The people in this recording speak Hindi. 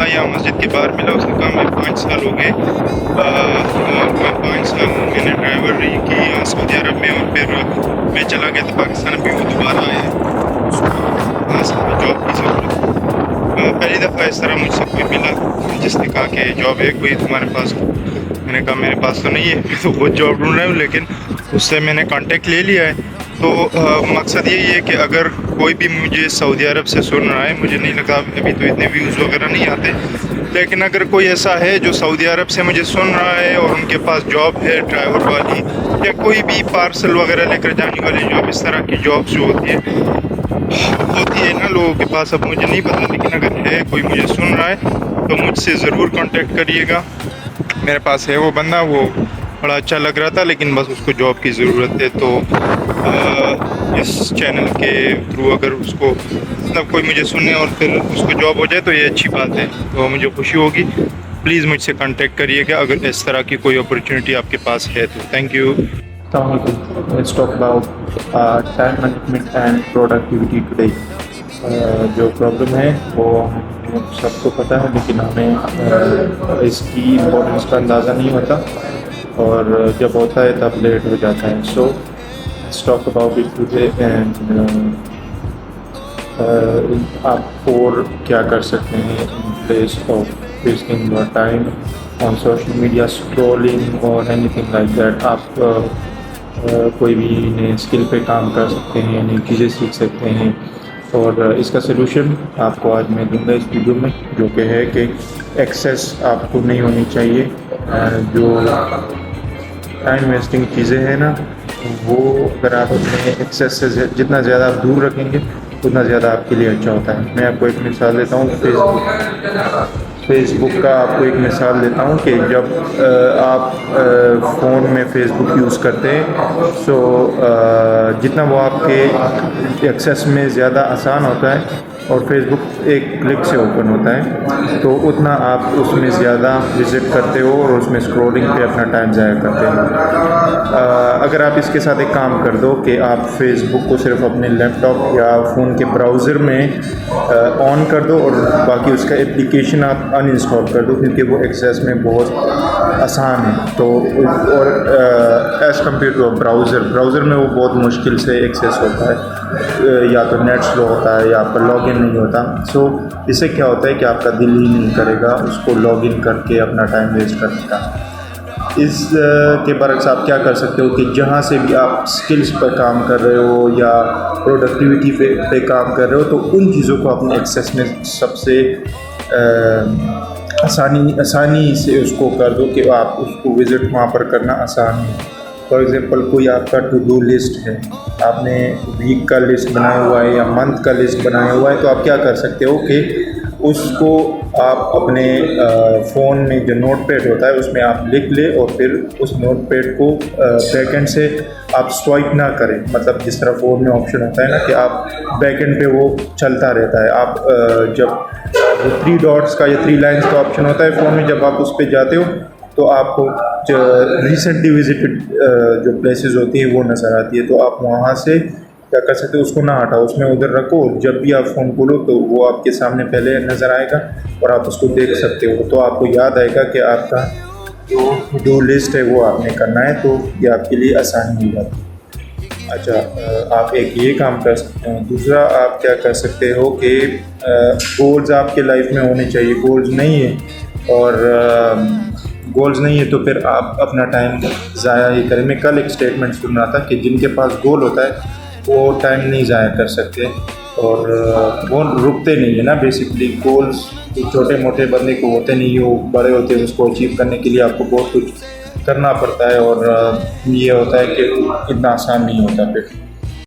यहाँ मस्जिद के बाहर मिला, उसने कहा मैं 5 साल हो गए, मैं 5 साल मैंने ड्राइवरी की यहाँ सऊदी अरब में, और फिर मैं चला गया था पाकिस्तान, अभी वो दोबारा आया है, वहाँ से जॉब की ज़रूरत। पहली दफ़ा इस तरह मुझसे कोई मिला जिसने कहा कि जॉब है कोई तुम्हारे पास। मैंने कहा मेरे पास तो नहीं है, मैं तो खुद जॉब ढूंढ रहा हूँ, लेकिन उससे मैंने कांटेक्ट ले लिया है। तो मकसद यही है कि अगर कोई भी मुझे सऊदी अरब से सुन रहा है, मुझे नहीं लगा अभी तो इतने व्यूज़ वगैरह नहीं आते, लेकिन अगर कोई ऐसा है जो सऊदी अरब से मुझे सुन रहा है और उनके पास जॉब है ड्राइवर वाली या कोई भी पार्सल वगैरह लेकर जाने वाली जॉब, इस तरह की जॉब्स जो होती है ना लोगों के पास, अब मुझे नहीं पता, लेकिन अगर है कोई मुझे सुन रहा है तो मुझसे ज़रूर कांटेक्ट करिएगा। मेरे पास है वो बंदा, वो बड़ा अच्छा लग रहा था, लेकिन बस उसको जॉब की ज़रूरत है। तो इस चैनल के थ्रू अगर उसको मतलब कोई मुझे सुने और फिर उसको जॉब हो जाए तो ये अच्छी बात है, तो मुझे खुशी होगी। प्लीज़ मुझसे कांटेक्ट करिएगा अगर इस तरह की कोई अपॉर्चुनिटी आपके पास है तो। Thank you. Let's talk about time management and productivity today. जो प्रॉब्लम है वो सबको पता है, लेकिन हमें इसकी इम्पोर्टेंस का अंदाज़ा नहीं होता, और जब होता है तब लेट हो जाता है। So let's talk about it today. And आप और क्या कर सकते हैं in place of wasting your time on social media, scrolling और एनीथिंग लाइक दैट। आप कोई भी नए स्किल पे काम कर सकते हैं, नई चीज़ें सीख सकते हैं, और इसका सलूशन आपको आज मैं दूंगा इस वीडियो में, जो कि है कि एक्सेस आपको नहीं होनी चाहिए। जो टाइम वेस्टिंग चीज़ें हैं ना, वो अगर आप अपने एक्सेस से जितना ज़्यादा आप दूर रखेंगे उतना ज़्यादा आपके लिए अच्छा होता है। मैं आपको एक मिसाल देता हूँ, फेसबुक का आपको एक मिसाल देता हूँ कि जब आप फ़ोन में फ़ेसबुक यूज़ करते हैं, सो जितना वो आपके एक्सेस में ज़्यादा आसान होता है और फेसबुक एक क्लिक से ओपन होता है, तो उतना आप उसमें ज़्यादा विज़िट करते हो और उसमें स्क्रॉलिंग पे अपना टाइम ज़ाया करते हो। अगर आप इसके साथ एक काम कर दो कि आप फेसबुक को सिर्फ अपने लैपटॉप या फ़ोन के ब्राउज़र में ऑन कर दो और बाकी उसका एप्लीकेशन आप अनइंस्टॉल कर दो, क्योंकि वो एक्सेस में बहुत आसान है। तो और एज़ कम्पेयर टू ब्राउज़र में वो बहुत मुश्किल से एक्सेस होता है, या तो नेट स्लो होता है या आपका लॉगिन नहीं होता। सो इससे क्या होता है कि आपका दिल ही नहीं करेगा उसको लॉगिन करके अपना टाइम वेस्ट करने का। इस के बरक्स आप क्या कर सकते हो कि जहाँ से भी आप स्किल्स पर काम कर रहे हो या प्रोडक्टिविटी पे काम कर रहे हो, तो उन चीज़ों को अपने एक्सेस में सबसे आसानी से उसको कर दो कि आप उसको विज़िट वहाँ पर करना आसान है। फॉर एग्ज़ाम्पल, कोई आपका टू डू लिस्ट है, आपने वीक का लिस्ट बनाया हुआ है या मंथ का लिस्ट बनाया हुआ है, तो आप क्या कर सकते हो कि उसको आप अपने फ़ोन में जो नोट पैड होता है उसमें आप लिख ले, और फिर उस नोट पैड को बैकएंड से आप स्वाइप ना करें। मतलब जिस तरह फ़ोन में ऑप्शन होता है ना कि आप बैकएंड पे वो चलता रहता है, आप जब वो 3 डॉट्स का या 3 लाइन्स का ऑप्शन होता है फ़ोन में, जब आप उस पर जाते हो तो आपको जो रिसेंटली विजिटेड जो प्लेसेस होती हैं वो नज़र आती है। तो आप वहाँ से क्या कर सकते हो, उसको ना हटाओ, उसमें उधर रखो, जब भी आप फ़ोन खोलो तो वो आपके सामने पहले नज़र आएगा और आप उसको देख सकते हो। तो आपको याद आएगा कि आपका जो डू लिस्ट है वो आपने करना है, तो ये आपके लिए आसानी हो जाती है। अच्छा, आप एक ये काम कर सकते हैं। दूसरा आप क्या कर सकते हो कि गोल्स आपके लाइफ में होने चाहिए। गोल्स नहीं है गोल्स नहीं है तो फिर आप अपना टाइम ज़ाया ही करें। मैं कल एक स्टेटमेंट सुन रहा था कि जिनके पास गोल होता है वो टाइम नहीं ज़ाया कर सकते, और वो रुकते नहीं है ना। बेसिकली गोल्स छोटे मोटे बंदे को होते नहीं, वो बड़े होते हैं, उसको अचीव करने के लिए आपको बहुत कुछ करना पड़ता है, और ये होता है कि इतना आसान नहीं होता फिर।